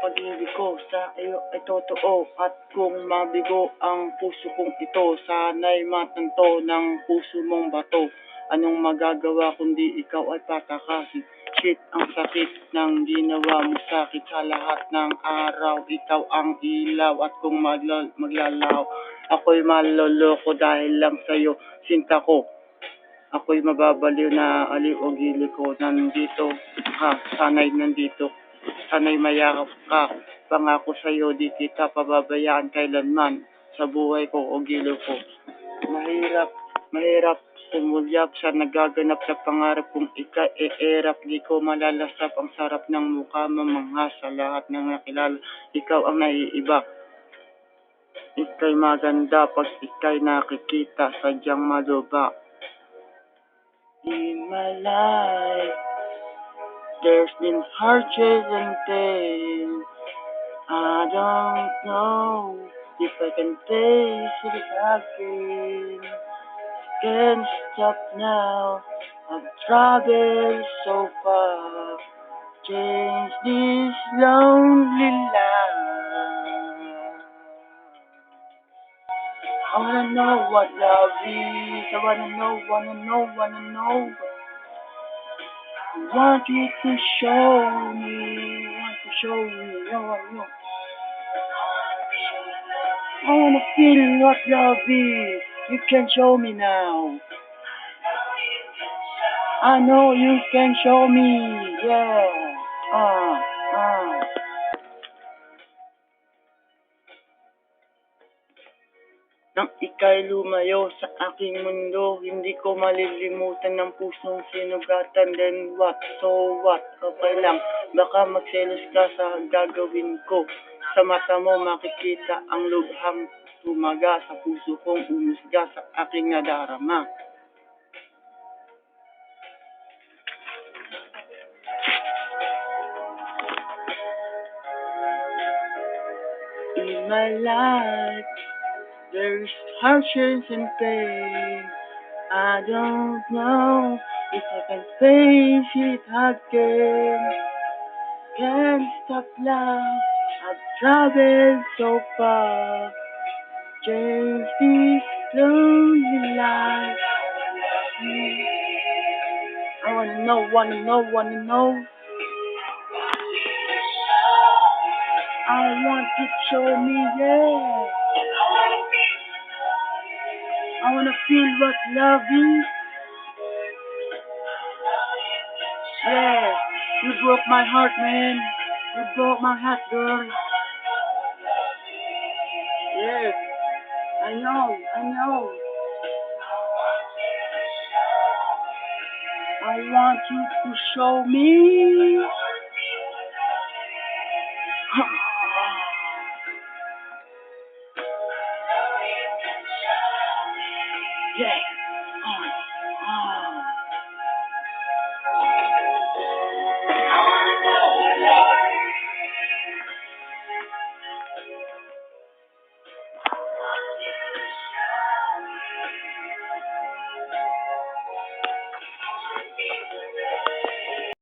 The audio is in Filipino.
pag-ibig ko sa iyo ay totoo. At kung mabigo ang puso kong ito, sana'y matanto ng puso mong bato. Anong magagawa kundi ikaw ay patakasin? Shit, ang sakit ng ginawa mo sa'kin. Sa lahat ng araw, ikaw ang ilaw. At kung maglalaw, ako'y maloloko dahil lang sa'yo, sinta ko. Ako'y mababaliw na aliw o gili ko. Nandito ka, sana'y nandito. Sana'y mayakap ka. Pangako sa'yo, di kita pababayaan kailanman. Sa buhay ko o giliw ko. Mahirap umulyap sa nagaganap na pangarap kong ika-e-erap. Di ko malalasap ang sarap ng mukha mamangha sa lahat ng nakilala. Ikaw ang naiiba. Ika'y maganda pag ika'y nakikita, sadyang maluba. In my life, there's been hardships and pain. I don't know if I can face it again. Can't stop now. I've traveled so far. Change this lonely life. I wanna know what love is. I wanna know. I want you to show me. I wanna feel what love is. You can show me now. I know you can show me. Yeah. Nang ika'y lumayo sa aking mundo, hindi ko malilimutan ng pusong sinugatan. Then what? So what? Okay lang, baka magselos ka sa gagawin ko. Sa mata mo makikita ang lubhang tumaga, sa puso kong umusga sa aking nadarama. In my life, there's hardships and pain. I don't know if I can face it again. Can't stop love. I've traveled so far. Change this lonely life. I wanna know. I want you to show me, yeah. I wanna feel what love is. Yeah, you broke my heart, man. You broke my heart, girl. Yes, I know. I want you to show me.